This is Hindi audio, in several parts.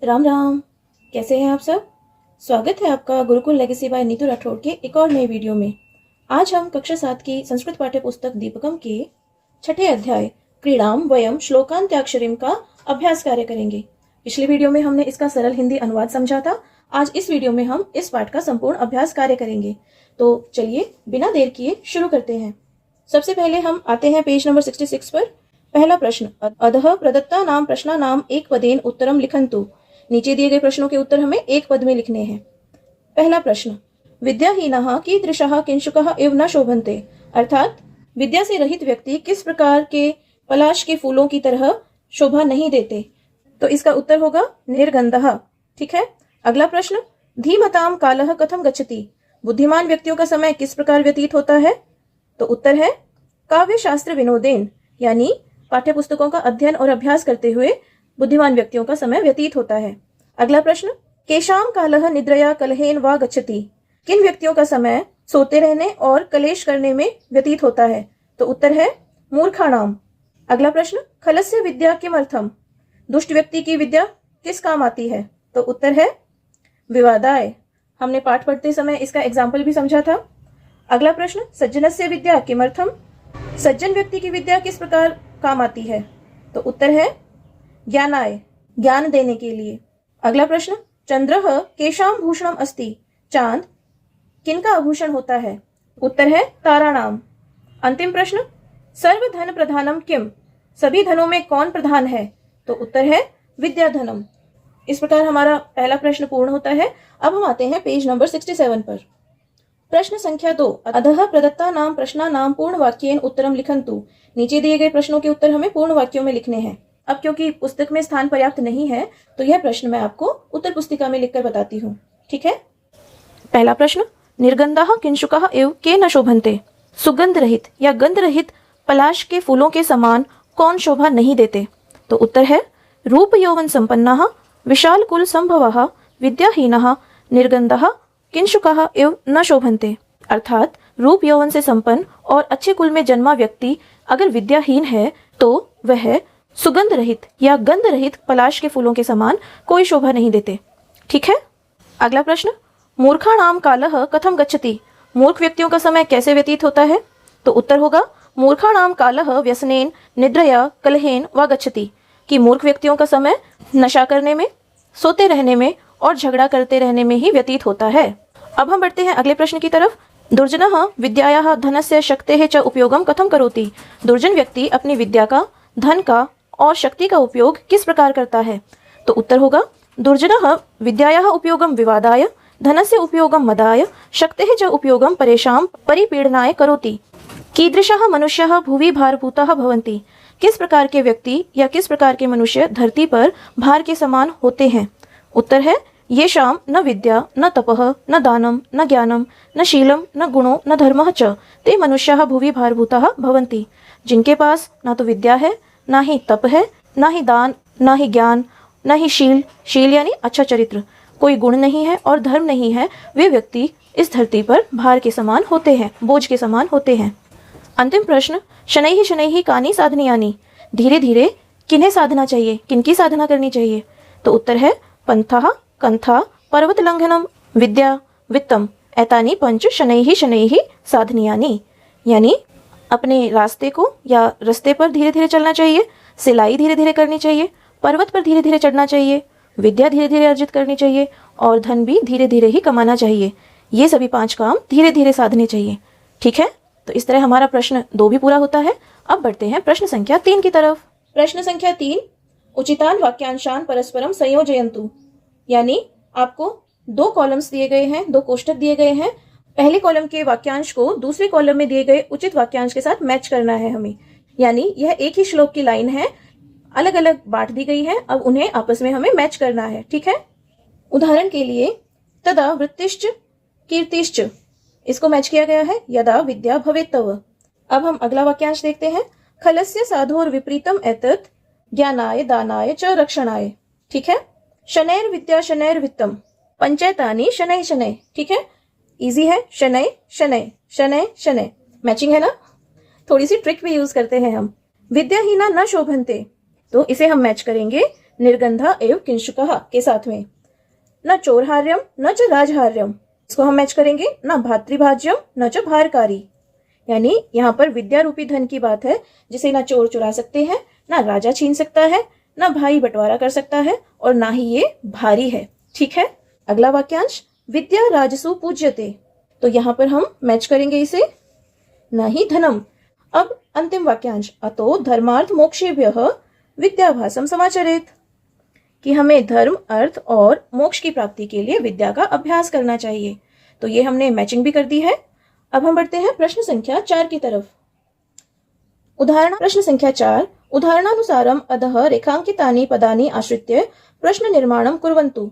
राम राम। कैसे हैं आप सब। स्वागत है आपका गुरुकुल लेगेसी बाय नीतू राठौड़ के एक और नए वीडियो में। आज हम कक्षा 7 की संस्कृत पाठ्य पुस्तक दीपकम के 6ठे अध्याय क्रीड़ाम वयम श्लोकांत्याक्षरीम का अभ्यास कार्य करेंगे। पिछले वीडियो में हमने इसका सरल हिंदी अनुवाद समझा था। आज इस वीडियो में हम इस पाठ का संपूर्ण अभ्यास कार्य करेंगे। तो चलिए बिना देर किए शुरू करते हैं। सबसे पहले हम आते हैं पेज नंबर 66 पर। पहला प्रश्न, अधः प्रदत्ता नाम प्रश्ना नाम एक पदेन उत्तरम लिखन्तु। नीचे दिए गए प्रश्नों के उत्तर हमें एक पद में लिखने हैं। पहला प्रश्न, विद्याहीनः कीदृशः किंशुकः इव न शोभन्ते। अर्थात विद्या से रहित व्यक्ति किस प्रकार के पलाश के फूलों की तरह शोभा नहीं देते। तो इसका उत्तर होगा निर्गंधः। ठीक है। अगला प्रश्न, धीमताम कालः कथम गच्छति। बुद्धिमान व्यक्तियों का समय किस प्रकार व्यतीत होता है। तो उत्तर है काव्य शास्त्र विनोदेन, यानी पाठ्य पुस्तकों का अध्ययन और अभ्यास करते हुए बुद्धिमान व्यक्तियों का समय व्यतीत होता है। अगला प्रश्न, केशाम कालः निद्रया कलहेन वा गच्छति। किन व्यक्तियों का समय सोते रहने और कलेश करने में व्यतीत होता है। तो उत्तर है मूर्खाणाम। अगला प्रश्न, खलस्य विद्या किमर्थम। दुष्ट व्यक्ति की विद्या किस काम आती है। तो उत्तर है विवादाय। हमने पाठ पढ़ते समय इसका एग्जाम्पल भी समझा था। अगला प्रश्न, सज्जनस्य विद्या किमर्थम। सज्जन व्यक्ति की विद्या किस प्रकार काम आती है। तो उत्तर है ज्ञानाय, ज्ञान देने के लिए। अगला प्रश्न, चंद्रः केशाम भूषणम अस्ति। चांद किनका आभूषण होता है। उत्तर है ताराणाम। अंतिम प्रश्न, सर्व धन प्रधानम किम। सभी धनों में कौन प्रधान है। तो उत्तर है विद्याधनम। इस प्रकार हमारा पहला प्रश्न पूर्ण होता है। अब हम आते हैं पेज नंबर 67 पर। प्रश्न संख्या 2, अधः प्रदत्ता नाम प्रश्ना नाम पूर्ण वाक्येन उत्तरम लिखन्तु। नीचे दिए गए प्रश्नों के उत्तर हमें पूर्ण वाक्यों में लिखने हैं। अब क्योंकि पुस्तक में स्थान पर्याप्त नहीं है तो यह प्रश्न मैं आपको उत्तर पुस्तिका में लिखकर बताती हूँ। ठीक है। पहला प्रश्न, निर्गंधः किंशुकः एव के न शोभन्ते। सुगंध रहित या गंध रहित पलाश के फूलों के समान कौन शोभा नहीं देते। तो उत्तर है रूप यौवन संपन्नः विशाल कुल संभवः विद्याहीनः निर्गंधः किंशुकः एव न शोभन्ते। अर्थात रूप यौवन से संपन्न और अच्छे कुल में जन्मा व्यक्ति अगर विद्याहीन है तो वह सुगंध रहित या गंध रहित पलाश के फूलों के समान कोई शोभा नहीं देते। ठीक है। अगला प्रश्न, मूर्खाणाम कालः कथम गच्छति। मूर्ख व्यक्तियों का समय कैसे व्यतीत होता है। तो उत्तर होगा मूर्खाणाम कालः व्यसनेन निद्रया कलहेन वा गच्छति। कि मूर्ख व्यक्तियों का समय नशा करने में, सोते रहने में और झगड़ा करते रहने में ही व्यतीत होता है। अब हम बढ़ते हैं अगले प्रश्न की तरफ। दुर्जनः विद्यायाः धनस्य शक्तेः च उपयोगम कथम करोति। दुर्जन व्यक्ति अपनी विद्या का, धन का और शक्ति का उपयोग किस प्रकार करता है। तो उत्तर होगा दुर्जनः विद्यायाः उपयोगम विवादाय, धनस्य उपयोगम मदाय, शक्तेः च उपयोगम परेषां परिपीडनाय करोति। कीदृशः मनुष्यः भुवि भारभूताः भवन्ति। किस प्रकार के व्यक्ति या किस प्रकार के मनुष्य धरती पर भार के समान होते हैं। उत्तर है येषां न विद्या न तपः न दानम न ज्ञानम न शीलम न गुणो न धर्मः च ते मनुष्याः भुवि भारभूताः भवन्ति। जिनके पास ना तो विद्या है, ना ही तप है, ना ही दान, ना ही ज्ञान, ना ही शील यानी अच्छा चरित्र, कोई गुण नहीं है और धर्म नहीं है, वे व्यक्ति इस धरती पर भार के समान होते हैं, बोझ के समान होते हैं। अंतिम प्रश्न, शनैः शनैः कानि साधनीयानि। धीरे धीरे किन्हें साधना चाहिए, किनकी साधना करनी चाहिए। तो उत्तर है पंथः कंथा पर्वत लंघनम विद्या वित्तम एतानि पंच शनैः शनैः साधनीयानि। यानी अपने रास्ते को या रास्ते पर धीरे धीरे चलना चाहिए, सिलाई धीरे धीरे करनी चाहिए, पर्वत पर धीरे धीरे चढ़ना चाहिए, विद्या धीरे धीरे अर्जित करनी चाहिए और धन भी धीरे धीरे ही कमाना चाहिए। ये सभी 5 काम धीरे धीरे साधने चाहिए। ठीक है। तो इस तरह हमारा प्रश्न 2 भी पूरा होता है। अब बढ़ते हैं प्रश्न संख्या 3 की तरफ। प्रश्न संख्या 3, उचितान वाक्यांशान परस्परम संयोजयन्तु। यानी आपको 2 कॉलम्स दिए गए हैं, 2 कोष्ठक दिए गए हैं। पहले कॉलम के वाक्यांश को दूसरे कॉलम में दिए गए उचित वाक्यांश के साथ मैच करना है हमें। यानी यह एक ही श्लोक की लाइन है, अलग अलग बांट दी गई है, अब उन्हें आपस में हमें मैच करना है। ठीक है। उदाहरण के लिए तदा वृत्तिश्च कीर्तिश्च, इसको मैच किया गया है यदा विद्या भवेत् तव। अब हम अगला वाक्यांश देखते हैं, खलस्य साधोर विपरीतम एतत् ज्ञानाय दानाय च रक्षणाय। ठीक है। शनैर विद्या शनैर वित्तम पंचैतानि शनैः शनैः। ठीक है, इजी है। शनैः शनैः शनैः शनैः, मैचिंग है ना। थोड़ी सी ट्रिक भी यूज करते हैं हम। विद्याहीना न शोभन्ते, तो इसे हम मैच करेंगे निर्गंधा एवं किंशुकः के साथ में। न चोरहार्यम न च राजहार्यम, इसको हम मैच करेंगे। न भातृभाज्यम न च भारकारी, यानी यहाँ पर विद्या रूपी धन की बात है जिसे ना चोर चुरा सकते हैं, ना राजा छीन सकता है, ना भाई बंटवारा कर सकता है, और ना ही ये भारी है। ठीक है। अगला वाक्यांश, विद्या राजसु पूज्यते, तो यहाँ पर हम मैच करेंगे इसे, न ही धनम। अब अंतिम वाक्यांश, अतो धर्मार्थ मोक्षेभ्यः विद्याभ्यासम समाचरेत, कि हमें धर्म, अर्थ और मोक्ष की प्राप्ति के लिए विद्या का अभ्यास करना चाहिए। तो ये हमने मैचिंग भी कर दी है। अब हम बढ़ते हैं प्रश्न संख्या 4 की तरफ। उदाहरण प्रश्न संख्या 4, उदाहरणानुसारम अधः रेखांकितानि पदानि आश्रित्य प्रश्न निर्माणम कुर्वन्तु।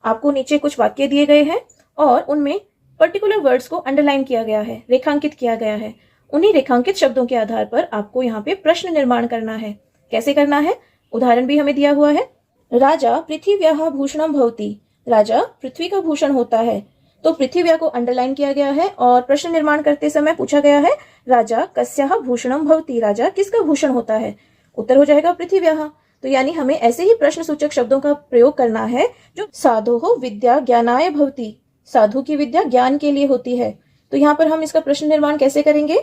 आपको नीचे कुछ वाक्य दिए गए हैं और उनमें पर्टिकुलर वर्ड्स को अंडरलाइन किया गया है, रेखांकित किया गया है। उन्हीं रेखांकित शब्दों के आधार पर आपको यहाँ पे प्रश्न निर्माण करना है। कैसे करना है, उदाहरण भी हमें दिया हुआ है। राजा पृथिव्याः भूषणम भवति, राजा पृथ्वी का भूषण होता है। तो पृथिव्या को अंडरलाइन किया गया है और प्रश्न निर्माण करते समय पूछा गया है राजा कस्याः भूषणम भवति, राजा किसका भूषण होता है। उत्तर हो जाएगा पृथिव्याः। तो यानी हमें ऐसे ही प्रश्न सूचक शब्दों का प्रयोग करना है जो साधोः विद्या ज्ञानाय भवति, साधु की विद्या ज्ञान के लिए होती है। तो यहाँ पर हम इसका प्रश्न निर्माण कैसे करेंगे,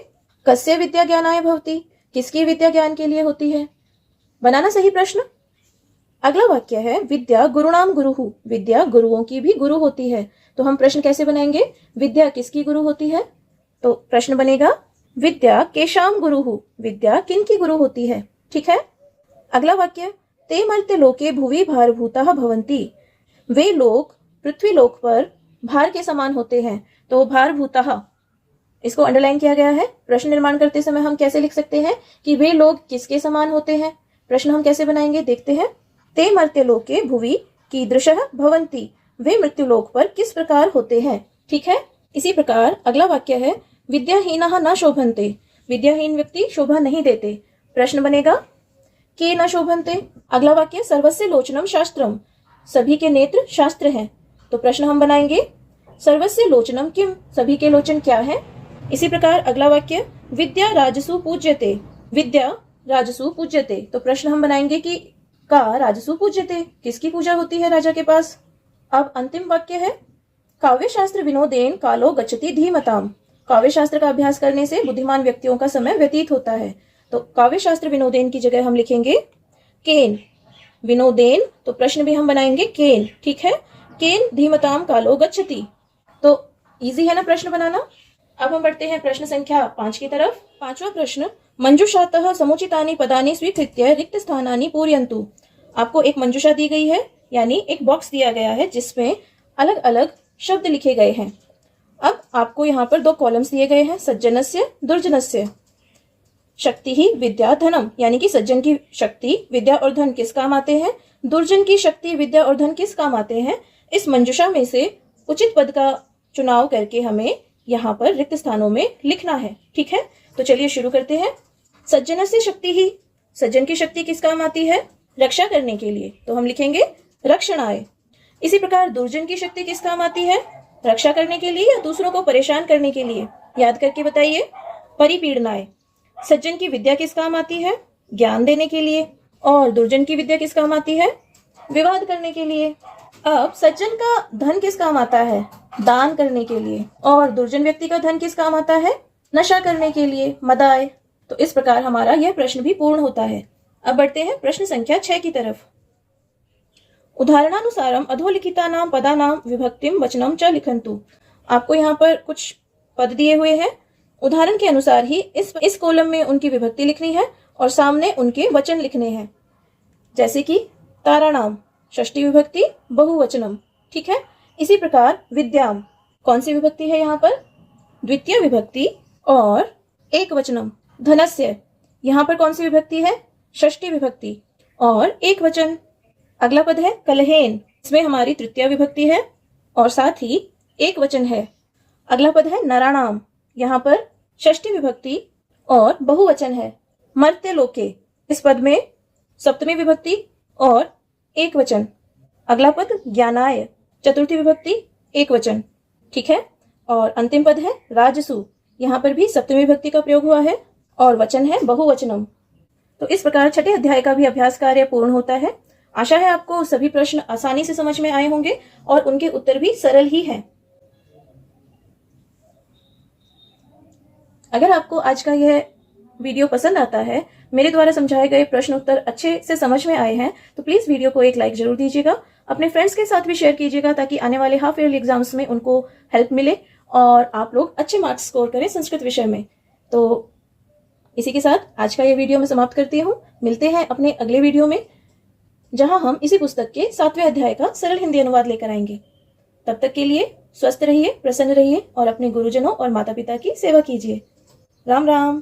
कस्य विद्या ज्ञानाय भवति, किसकी विद्या ज्ञान के लिए होती है। बनाना सही प्रश्न। अगला वाक्य है विद्या गुरुणाम गुरुहु, विद्या गुरुओं की भी गुरु होती है। तो हम प्रश्न कैसे बनाएंगे, विद्या किसकी गुरु होती है। तो प्रश्न बनेगा विद्या केशाम गुरुहु, विद्या किन की गुरु होती है। ठीक है। अगला वाक्य, ते मर्त्य लोके भुवि भारभूताः भवन्ति, वे लोग पृथ्वी लोक पर भार के समान होते हैं। तो भारभूताः, इसको अंडरलाइन किया गया है। प्रश्न निर्माण करते समय हम कैसे लिख सकते हैं कि वे लोग किसके समान होते हैं। प्रश्न हम कैसे बनाएंगे, देखते हैं। ते मर्त्यलोके भुवि कीदृशः भवन्ति, वे मृत्युलोक पर किस प्रकार होते हैं। ठीक है। इसी प्रकार अगला वाक्य है विद्याहीनः न शोभन्ते, विद्याहीन व्यक्ति शोभा नहीं देते। प्रश्न बनेगा के न शोभन्ते। अगला वाक्य सर्वस्य लोचनम शास्त्रम, सभी के नेत्र शास्त्र हैं। तो प्रश्न हम बनाएंगे सर्वस्य लोचनम किम, सभी के लोचन क्या है। इसी प्रकार अगला वाक्य विद्या राजसु पूज्यते, विद्या राजसु पूज्यते। तो प्रश्न हम बनाएंगे कि का राजसु पूज्यते, किसकी पूजा होती है राजा के पास। अब अंतिम वाक्य है काव्य शास्त्र विनोदेन कालो गच्छति धीमताम, काव्य शास्त्र का अभ्यास करने से बुद्धिमान व्यक्तियों का समय व्यतीत होता है। तो काव्य शास्त्र विनोदेन की जगह हम लिखेंगे केन, विनोदेन। तो प्रश्न भी हम बनाएंगे केन। ठीक है। केन धीमताम कालो गच्छति। तो इजी है ना प्रश्न बनाना। अब हम बढ़ते हैं प्रश्न संख्या 5 की तरफ। 5वां प्रश्न, मंजूषातः समुचितानि पदानि स्वीकृत्य रिक्त स्थानानि पूरयन्तु। आपको एक मंजूषा दी गई है, यानी एक बॉक्स दिया गया है जिसमें अलग अलग शब्द लिखे गए हैं। अब आपको यहाँ पर 2 कॉलम्स दिए गए हैं, सज्जनस्य दुर्जनस्य। शक्ति ही विद्या धनम, यानी कि सज्जन की शक्ति विद्या और धन किस काम आते हैं, दुर्जन की शक्ति विद्या और धन किस काम आते हैं। इस मंजूषा में से उचित पद का चुनाव करके हमें यहाँ पर रिक्त स्थानों में लिखना है। ठीक है। तो चलिए शुरू करते हैं। सज्जनस्य शक्ति ही, सज्जन की शक्ति किस काम आती है, रक्षा करने के लिए। तो हम लिखेंगे रक्षणाय। इसी प्रकार दुर्जन की शक्ति किस काम आती है, रक्षा करने के लिए या दूसरों को परेशान करने के लिए। याद करके बताइए, परिपीड़नाय। सज्जन की विद्या किस काम आती है, ज्ञान देने के लिए। और दुर्जन की विद्या किस काम आती है, विवाद करने के लिए। अब सज्जन का धन किस काम आता है, दान करने के लिए। और दुर्जन व्यक्ति का धन किस काम आता है, नशा करने के लिए, मदाय। तो इस प्रकार हमारा यह प्रश्न भी पूर्ण होता है। अब बढ़ते हैं प्रश्न संख्या 6 की तरफ। उदाहरणानुसारम अधोलिखितानां पदानां विभक्तिम वचनम च लिखन्तु। आपको यहाँ पर कुछ पद दिए हुए हैं, उदाहरण के अनुसार ही इस कॉलम में उनकी विभक्ति लिखनी है और सामने उनके वचन लिखने हैं। जैसे कि ताराणाम, षष्ठी विभक्ति बहुवचनम। ठीक है। इसी प्रकार विद्याम, कौन सी विभक्ति है यहाँ पर, द्वितीय विभक्ति और एक वचनम। धनस्य, यहाँ पर कौन सी विभक्ति है, षष्ठी विभक्ति और एक वचन। अगला पद है कलहेन, इसमें हमारी तृतीय विभक्ति है और साथ ही एक वचन है। अगला पद है नराणाम, यहाँ पर षष्ठी विभक्ति और बहुवचन है। मर्त्य लोके, इस पद में सप्तमी विभक्ति और एक वचन। अगला पद ज्ञानाय, चतुर्थी विभक्ति एक वचन। ठीक है। और अंतिम पद है राजसु, यहाँ पर भी सप्तमी विभक्ति का प्रयोग हुआ है और वचन है बहुवचनम। तो इस प्रकार छठे अध्याय का भी अभ्यास कार्य पूर्ण होता है। आशा है आपको सभी प्रश्न आसानी से समझ में आए होंगे और उनके उत्तर भी सरल ही हैं। अगर आपको आज का यह वीडियो पसंद आता है, मेरे द्वारा समझाए गए प्रश्न उत्तर अच्छे से समझ में आए हैं, तो प्लीज वीडियो को एक लाइक जरूर दीजिएगा। अपने फ्रेंड्स के साथ भी शेयर कीजिएगा ताकि आने वाले हाफ ईयरली एग्जाम्स में उनको हेल्प मिले और आप लोग अच्छे मार्क्स स्कोर करें संस्कृत विषय में। तो इसी के साथ आज का ये वीडियो मैं समाप्त करती हूँ। मिलते हैं अपने अगले वीडियो में, जहां हम इसी पुस्तक के 7वें अध्याय का सरल हिंदी अनुवाद लेकर आएंगे। तब तक के लिए स्वस्थ रहिए, प्रसन्न रहिए और अपने गुरुजनों और माता पिता की सेवा कीजिए। राम राम।